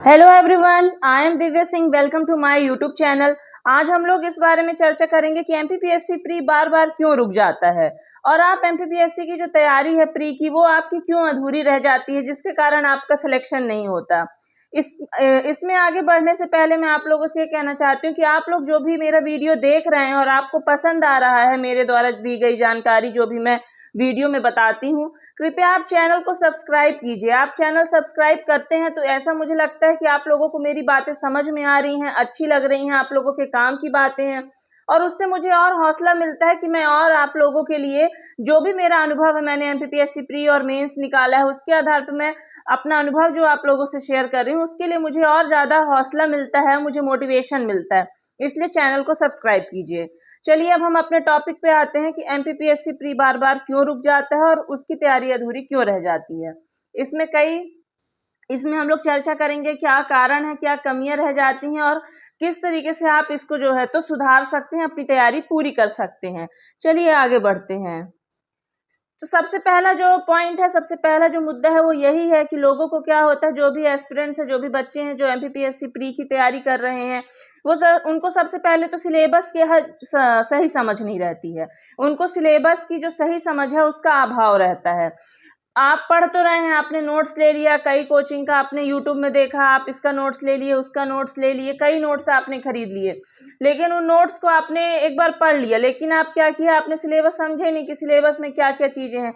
Hello everyone, I am Divya Singh. Welcome to my YouTube channel. आज हम लोग इस बारे में चर्चा करेंगे कि एमपीपीएससी प्री बार बार क्यों रुक जाता है और आप एमपीपीएससी की जो तैयारी है प्री की वो आपकी क्यों अधूरी रह जाती है, जिसके कारण आपका सिलेक्शन नहीं होता। इसमें आगे बढ़ने से पहले मैं आप लोगों से ये कहना चाहती हूँ कि आप लोग जो भी मेरा वीडियो देख रहे हैं और आपको पसंद आ रहा है मेरे द्वारा दी गई जानकारी जो भी मैं वीडियो में बताती हूँ, कृपया आप चैनल को सब्सक्राइब कीजिए। आप चैनल सब्सक्राइब करते हैं तो ऐसा मुझे लगता है कि आप लोगों को मेरी बातें समझ में आ रही हैं, अच्छी लग रही हैं, आप लोगों के काम की बातें हैं और उससे मुझे और हौसला मिलता है कि मैं और आप लोगों के लिए जो भी मेरा अनुभव है, मैंने एमपीपीएससी प्री और मेंस निकाला है, उसके आधार पर मैं अपना अनुभव जो आप लोगों से शेयर कर रही हूँ, उसके लिए मुझे और ज़्यादा हौसला मिलता है, मुझे मोटिवेशन मिलता है। इसलिए चैनल को सब्सक्राइब कीजिए। चलिए अब हम अपने टॉपिक पे आते हैं कि एमपीपीएससी प्री बार बार क्यों रुक जाता है और उसकी तैयारी अधूरी क्यों रह जाती है। इसमें हम लोग चर्चा करेंगे क्या कारण है, क्या कमियां रह जाती हैं और किस तरीके से आप इसको जो है तो सुधार सकते हैं, अपनी तैयारी पूरी कर सकते हैं। चलिए आगे बढ़ते हैं। तो सबसे पहला जो पॉइंट है, सबसे पहला जो मुद्दा है वो यही है कि लोगों को क्या होता है, जो भी एस्पिरेंट्स है, जो भी बच्चे हैं जो एमपीपीएससी प्री की तैयारी कर रहे हैं, उनको सबसे पहले तो सिलेबस की सही समझ नहीं रहती है। उनको सिलेबस की जो सही समझ है उसका अभाव रहता है। आप पढ़ तो रहे हैं, आपने नोट्स ले लिया, कई कोचिंग का आपने यूट्यूब में देखा, आप इसका नोट्स ले लिए, उसका नोट्स ले लिए, कई नोट्स आपने खरीद लिए, लेकिन उन नोट्स को आपने एक बार पढ़ लिया, लेकिन आप क्या किया, आपने सिलेबस समझे नहीं कि सिलेबस में क्या क्या चीजें हैं।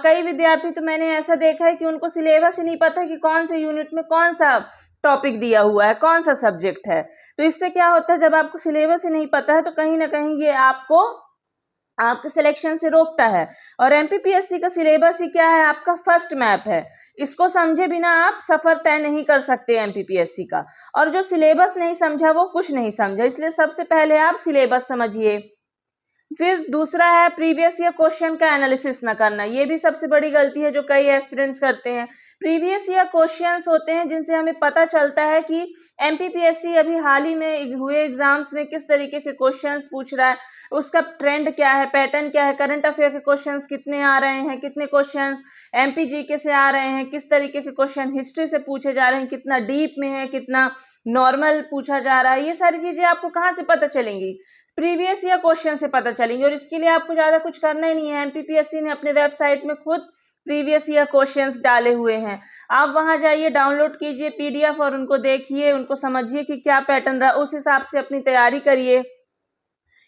कई विद्यार्थी तो मैंने ऐसा देखा है कि उनको सिलेबस ही नहीं पता कि कौन से यूनिट में कौन सा टॉपिक दिया हुआ है, कौन सा सब्जेक्ट है। तो इससे क्या होता है, जब आपको सिलेबस ही नहीं पता है तो कहीं ना कहीं ये आपके सिलेक्शन से रोकता है। और एमपीपीएससी का सिलेबस ही क्या है, आपका फर्स्ट मैप है। इसको समझे बिना आप सफर तय नहीं कर सकते एमपीपीएससी का। और जो सिलेबस नहीं समझा वो कुछ नहीं समझा, इसलिए सबसे पहले आप सिलेबस समझिए। फिर दूसरा है प्रीवियस ईयर क्वेश्चन का एनालिसिस न करना। ये भी सबसे बड़ी गलती है जो कई एस्पिरेंट्स करते हैं। प्रीवियस ईयर क्वेश्चंस होते हैं जिनसे हमें पता चलता है कि एमपीपीएससी अभी हाल ही में हुए एग्जाम्स में किस तरीके के क्वेश्चंस पूछ रहा है, उसका ट्रेंड क्या है, पैटर्न क्या है, करंट अफेयर के क्वेश्चंस कितने आ रहे हैं, कितने क्वेश्चंस एमपीजीके से आ रहे हैं, किस तरीके के क्वेश्चन हिस्ट्री से पूछे जा रहे हैं, कितना डीप में है, कितना नॉर्मल पूछा जा रहा है। ये सारी चीजें आपको कहाँ से पता चलेंगी, प्रीवियस ईयर क्वेश्चन से पता चलेंगे। और इसके लिए आपको ज्यादा कुछ करना ही नहीं है। एमपीपीएससी ने अपने वेबसाइट में खुद प्रीवियस ईयर क्वेश्चंस डाले हुए हैं, आप वहां जाइए, डाउनलोड कीजिए पीडीएफ और उनको देखिए, उनको समझिए कि क्या पैटर्न रहा, उस हिसाब से अपनी तैयारी करिए।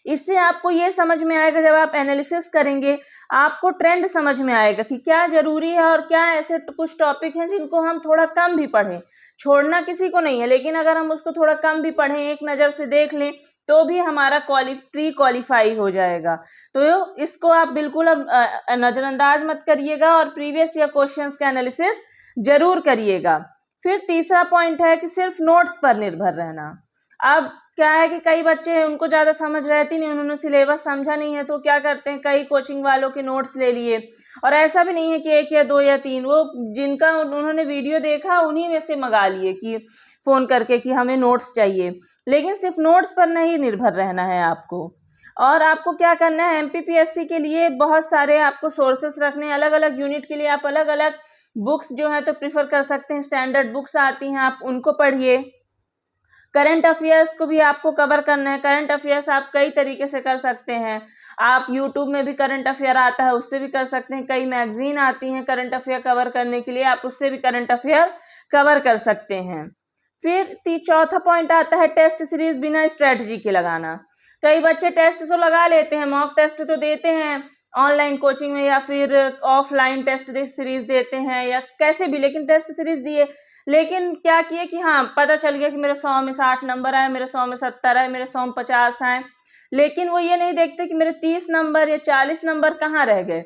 इससे आपको ये समझ में आएगा, जब आप एनालिसिस करेंगे आपको ट्रेंड समझ में आएगा कि क्या जरूरी है और क्या ऐसे कुछ टॉपिक हैं जिनको हम थोड़ा कम भी पढ़ें। छोड़ना किसी को नहीं है, लेकिन अगर हम उसको थोड़ा कम भी पढ़ें, एक नज़र से देख लें, तो भी हमारा प्री क्वालिफाई हो जाएगा। तो इसको आप बिल्कुल अब नज़रअंदाज मत करिएगा और प्रीवियस ईयर क्वेश्चंस का एनालिसिस जरूर करिएगा। फिर तीसरा पॉइंट है कि सिर्फ नोट्स पर निर्भर रहना। अब क्या है कि कई बच्चे हैं, उनको ज़्यादा समझ रहती नहीं, उन्होंने सिलेबस समझा नहीं है, तो क्या करते हैं, कई कोचिंग वालों के नोट्स ले लिए। और ऐसा भी नहीं है कि एक या दो या तीन, वो जिनका उन्होंने वीडियो देखा उन्हीं में से मंगा लिए कि फ़ोन करके कि हमें नोट्स चाहिए। लेकिन सिर्फ नोट्स पर नहीं निर्भर रहना है आपको। और आपको क्या करना है, एमपीपीएससी के लिए बहुत सारे आपको सोर्सेस रखने हैं। अलग अलग यूनिट के लिए आप अलग अलग बुक्स जो है तो प्रीफर कर सकते हैं। स्टैंडर्ड बुक्स आती हैं, आप उनको पढ़िए। करंट अफेयर्स को भी आपको कवर करना है। करंट अफेयर्स आप कई तरीके से कर सकते हैं। आप यूट्यूब में भी करंट अफेयर आता है, उससे भी कर सकते हैं। कई मैगजीन आती हैं करंट अफेयर कवर करने के लिए, आप उससे भी करंट अफेयर कवर कर सकते हैं। फिर चौथा पॉइंट आता है टेस्ट सीरीज बिना स्ट्रेटजी के लगाना। कई बच्चे टेस्ट तो लगा लेते हैं, मॉक टेस्ट तो देते हैं ऑनलाइन कोचिंग में या फिर ऑफलाइन टेस्ट सीरीज देते हैं या कैसे भी, लेकिन टेस्ट सीरीज दिए, लेकिन क्या किए कि हाँ पता चल गया कि मेरे 100 में 60 नंबर आए, मेरे 100 में 70 आए, मेरे 100 में 50 आए, लेकिन वो ये नहीं देखते कि मेरे 30 नंबर या 40 नंबर कहाँ रह गए,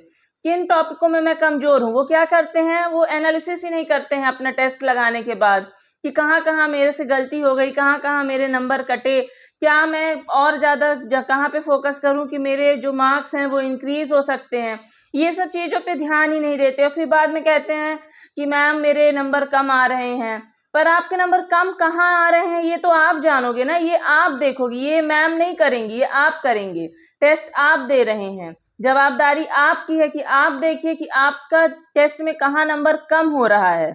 किन टॉपिकों में मैं कमजोर हूँ। वो क्या करते हैं, वो एनालिसिस ही नहीं करते हैं अपना टेस्ट लगाने के बाद कि कहाँ कहाँ मेरे से गलती हो गई, कहाँ कहाँ मेरे नंबर कटे, क्या मैं और ज़्यादा कहाँ पे फोकस करूँ कि मेरे जो मार्क्स हैं वो इंक्रीज हो सकते हैं। ये सब चीज़ों पे ध्यान ही नहीं देते और फिर बाद में कहते हैं कि मैम मेरे नंबर कम आ रहे हैं। पर आपके नंबर कम कहाँ आ रहे हैं ये तो आप जानोगे ना, ये आप देखोगे, ये मैम नहीं करेंगी, ये आप करेंगे। टेस्ट आप दे रहे हैं, जवाबदारी आपकी है कि आप देखिए कि आपका टेस्ट में कहाँ नंबर कम हो रहा है।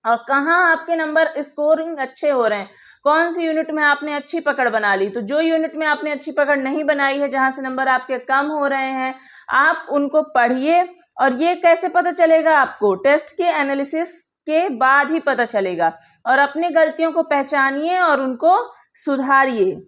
और कहाँ आपके नंबर स्कोरिंग अच्छे हो रहे हैं, कौन सी यूनिट में आपने अच्छी पकड़ बना ली। तो जो यूनिट में आपने अच्छी पकड़ नहीं बनाई है, जहाँ से नंबर आपके कम हो रहे हैं, आप उनको पढ़िए। और ये कैसे पता चलेगा आपको, टेस्ट के एनालिसिस के बाद ही पता चलेगा। और अपनी गलतियों को पहचानिए और उनको सुधारिए।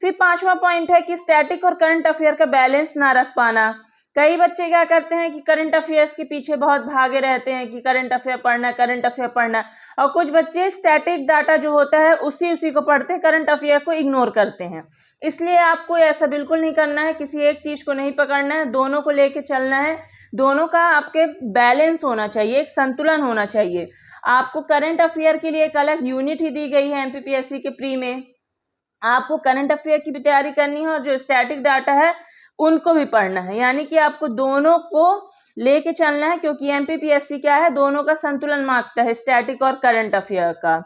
फिर 5वां पॉइंट है कि स्टैटिक और करंट अफेयर का बैलेंस ना रख पाना। कई बच्चे क्या करते हैं कि करंट अफेयर्स के पीछे बहुत भागे रहते हैं कि करंट अफेयर पढ़ना है, करंट अफेयर पढ़ना है, और कुछ बच्चे स्टैटिक डाटा जो होता है उसी को पढ़ते हैं, करंट अफेयर को इग्नोर करते हैं। इसलिए आपको ऐसा बिल्कुल नहीं करना है, किसी एक चीज को नहीं पकड़ना है, दोनों को लेके चलना है। दोनों का आपके बैलेंस होना चाहिए, एक संतुलन होना चाहिए। आपको करंट अफेयर के लिए एक अलग यूनिट ही दी गई है एमपीपीएससी के प्री में, आपको करंट अफेयर की भी तैयारी करनी है और जो स्टैटिक डाटा है उनको भी पढ़ना है। यानी कि आपको दोनों को लेके चलना है, क्योंकि एमपीपीएससी क्या है, दोनों का संतुलन मांगता है, स्टैटिक और करंट अफेयर का।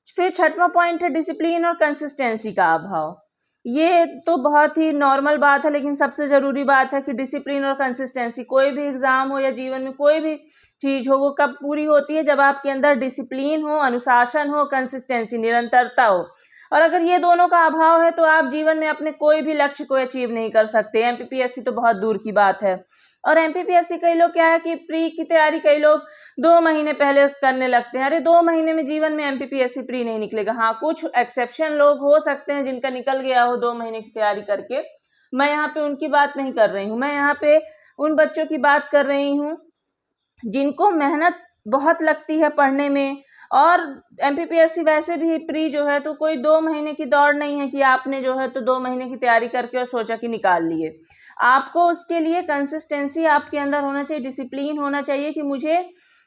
फिर 6वां पॉइंट है डिसिप्लिन और कंसिस्टेंसी का अभाव। ये तो बहुत ही नॉर्मल बात है, लेकिन सबसे जरूरी बात है कि डिसिप्लिन और कंसिस्टेंसी, कोई भी एग्जाम हो या जीवन में कोई भी चीज हो, वो कब पूरी होती है, जब आपके अंदर डिसिप्लिन हो, अनुशासन हो, कंसिस्टेंसी, निरंतरता हो। और अगर ये दोनों का अभाव है तो आप जीवन में अपने कोई भी लक्ष्य को अचीव नहीं कर सकते। एमपीपीएससी तो बहुत दूर की बात है। और एमपीपीएससी कई लोग क्या है कि प्री की तैयारी कई लोग 2 महीने पहले करने लगते हैं। अरे 2 महीने में जीवन में एमपीपीएससी प्री नहीं निकलेगा। हाँ, कुछ एक्सेप्शन लोग हो सकते हैं जिनका निकल गया हो 2 महीने की तैयारी करके। मैं यहाँ पे उनकी बात नहीं कर रही हूँ, मैं यहाँ पे उन बच्चों की बात कर रही हूँ जिनको मेहनत बहुत लगती है पढ़ने में। और एमपीपीएससी वैसे भी प्री जो है तो कोई 2 महीने की दौड़ नहीं है कि आपने जो है तो 2 महीने की तैयारी करके और सोचा कि निकाल लिए। आपको उसके लिए कंसिस्टेंसी आपके अंदर होना चाहिए, डिसिप्लिन होना चाहिए कि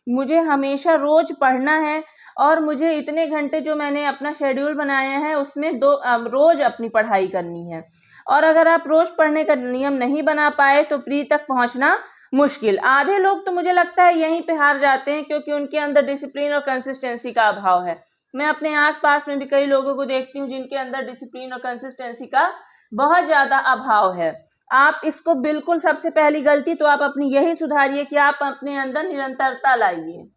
मुझे हमेशा रोज पढ़ना है और मुझे इतने घंटे जो मैंने अपना शेड्यूल बनाया है उसमें रोज अपनी पढ़ाई करनी है। और अगर आप रोज पढ़ने का नियम नहीं बना पाए तो प्री तक पहुंचना मुश्किल। आधे लोग तो मुझे लगता है यहीं पे हार जाते हैं क्योंकि उनके अंदर डिसिप्लिन और कंसिस्टेंसी का अभाव है। मैं अपने आसपास में भी कई लोगों को देखती हूँ जिनके अंदर डिसिप्लिन और कंसिस्टेंसी का बहुत ज्यादा अभाव है। आप इसको बिल्कुल, सबसे पहली गलती तो आप अपनी यही सुधारिए कि आप अपने अंदर निरंतरता लाइए।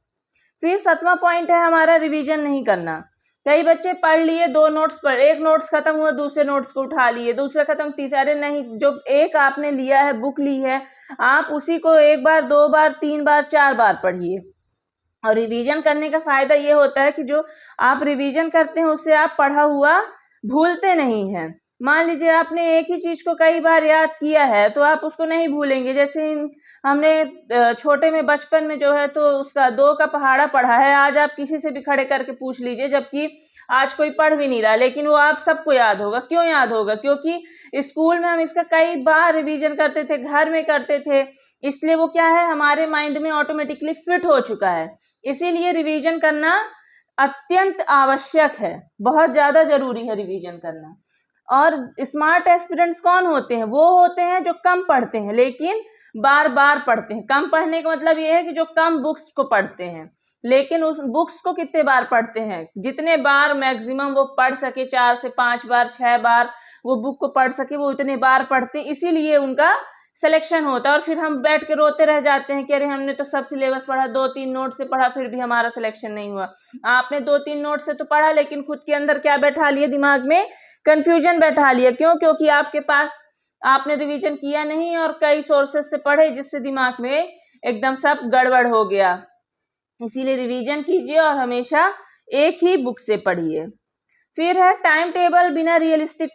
फिर 7वां पॉइंट है हमारा रिवीजन नहीं करना। कई बच्चे पढ़ लिए, 2 नोट्स पढ़, एक नोट्स खत्म हुआ दूसरे नोट्स को उठा लिए, दूसरा खत्म तीसरे। अरे नहीं, जो एक आपने लिया है, बुक ली है, आप उसी को 1 बार 2 बार 3 बार 4 बार पढ़िए। और रिवीजन करने का फायदा ये होता है कि जो आप रिवीजन करते हैं उससे आप पढ़ा हुआ भूलते नहीं हैं। मान लीजिए आपने एक ही चीज को कई बार याद किया है तो आप उसको नहीं भूलेंगे। जैसे हमने छोटे में बचपन में जो है तो उसका 2 का पहाड़ा पढ़ा है, आज आप किसी से भी खड़े करके पूछ लीजिए, जबकि आज कोई पढ़ भी नहीं रहा, लेकिन वो आप सबको याद होगा। क्यों याद होगा? क्योंकि स्कूल में हम इसका कई बार रिवीजन करते थे, घर में करते थे, इसलिए वो क्या है, हमारे माइंड में ऑटोमेटिकली फिट हो चुका है। इसीलिए रिवीजन करना अत्यंत आवश्यक है, बहुत ज्यादा जरूरी है रिवीजन करना। और स्मार्ट एस्पिरेंट्स कौन होते हैं? वो होते हैं जो कम पढ़ते हैं लेकिन बार बार पढ़ते हैं। कम पढ़ने का मतलब ये है कि जो कम बुक्स को पढ़ते हैं, लेकिन उस बुक्स को कितने बार पढ़ते हैं, जितने बार मैक्सिमम वो पढ़ सके, 4 से 5 बार 6 बार वो बुक को पढ़ सके, वो इतने बार पढ़ते हैं, इसीलिए उनका सिलेक्शन होता है। और फिर हम बैठ के रोते रह जाते हैं कि अरे हमने तो सब सिलेबस पढ़ा, 2-3 नोट से पढ़ा, फिर भी हमारा सिलेक्शन नहीं हुआ। आपने 2-3 नोट से तो पढ़ा, लेकिन खुद के अंदर क्या बैठा लिया, दिमाग में कंफ्यूजन बैठा लिया। क्यों? क्योंकि आपके पास आपने रिवीजन किया नहीं और कई सोर्सेस से पढ़े, जिससे दिमाग में एकदम सब गड़बड़ हो गया। इसीलिए रिवीजन कीजिए और हमेशा एक ही बुक से पढ़िए। फिर है टाइम टेबल बिना रियलिस्टिक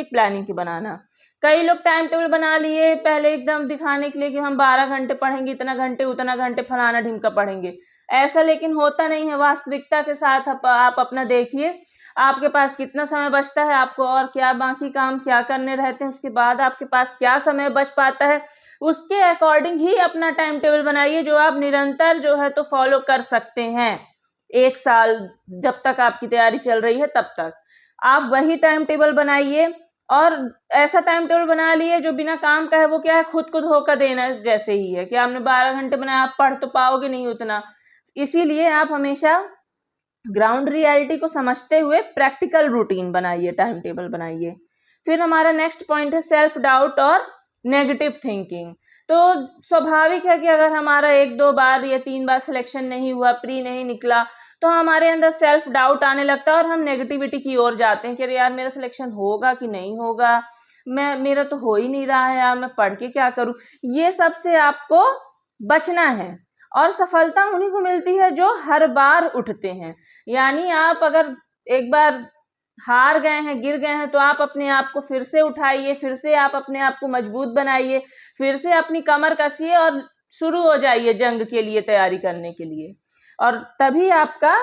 प्लानिंग के बनाना। कई लोग टाइम टेबल बना लिए पहले एकदम दिखाने के लिए कि हम 12 घंटे पढ़ेंगे, इतना घंटे उतना घंटे फलाना ढिमका पढ़ेंगे। ऐसा लेकिन होता नहीं है। वास्तविकता के साथ आप अपना देखिए, आपके पास कितना समय बचता है, आपको और क्या बाकी काम क्या करने रहते हैं, उसके बाद आपके पास क्या समय बच पाता है, उसके अकॉर्डिंग ही अपना टाइम टेबल बनाइए जो आप निरंतर जो है तो फॉलो कर सकते हैं। 1 साल जब तक आपकी तैयारी चल रही है तब तक आप वही टाइम टेबल बनाइए। और ऐसा टाइम टेबल बना लिए जो बिना काम का है। वो क्या है, खुद को धोखा देना जैसे ही है कि आपने 12 घंटे बनाया, आप पढ़ तो पाओगे नहीं उतना। इसीलिए आप हमेशा ग्राउंड रियलिटी को समझते हुए प्रैक्टिकल रूटीन बनाइए, टाइम टेबल बनाइए। फिर हमारा नेक्स्ट पॉइंट है सेल्फ डाउट और नेगेटिव थिंकिंग। तो स्वाभाविक है कि अगर हमारा 1-2 बार या 3 बार सिलेक्शन नहीं हुआ, प्री नहीं निकला, तो हमारे अंदर सेल्फ डाउट आने लगता है और हम नेगेटिविटी की ओर जाते हैं कि अरे यार मेरा सिलेक्शन होगा कि नहीं होगा, मेरा तो हो ही नहीं रहा है यार, मैं पढ़ के क्या करूं। ये सब से आपको बचना है और सफलता उन्हीं को मिलती है जो हर बार उठते हैं। यानी आप अगर एक बार हार गए हैं, गिर गए हैं, तो आप अपने आप को फिर से उठाइए, फिर से आप अपने आप को मजबूत बनाइए, फिर से अपनी कमर कसिए और शुरू हो जाइए जंग के लिए तैयारी करने के लिए। और तभी आपका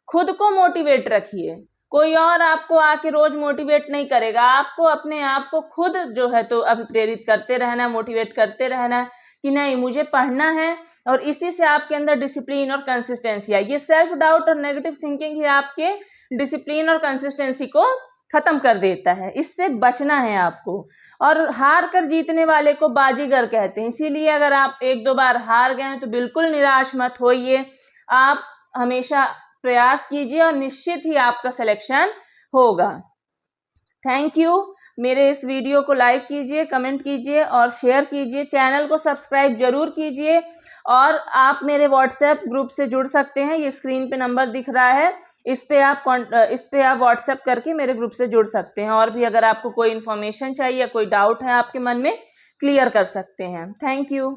खुद को मोटिवेट रखिए, कोई और आपको आके रोज मोटिवेट नहीं करेगा, आपको अपने आप को खुद जो है तो अभिप्रेरित करते रहना, मोटिवेट करते रहना कि नहीं मुझे पढ़ना है। और इसी से आपके अंदर डिसिप्लिन और कंसिस्टेंसी आई। ये सेल्फ डाउट और नेगेटिव थिंकिंग ही आपके डिसिप्लिन और कंसिस्टेंसी को खत्म कर देता है। इससे बचना है आपको। और हार कर जीतने वाले को बाजीगर कहते हैं। इसीलिए अगर आप 1-2 बार हार गए हैं तो बिल्कुल निराश मत होइए, आप हमेशा प्रयास कीजिए और निश्चित ही आपका सिलेक्शन होगा। Thank you. मेरे इस वीडियो को लाइक कीजिए, कमेंट कीजिए और शेयर कीजिए। चैनल को सब्सक्राइब जरूर कीजिए और आप मेरे व्हाट्सएप ग्रुप से जुड़ सकते हैं। ये स्क्रीन पे नंबर दिख रहा है, इस पे आप व्हाट्सएप करके मेरे ग्रुप से जुड़ सकते हैं। और भी अगर आपको कोई इन्फॉर्मेशन चाहिए, कोई डाउट है आपके मन में, क्लियर कर सकते हैं। Thank you.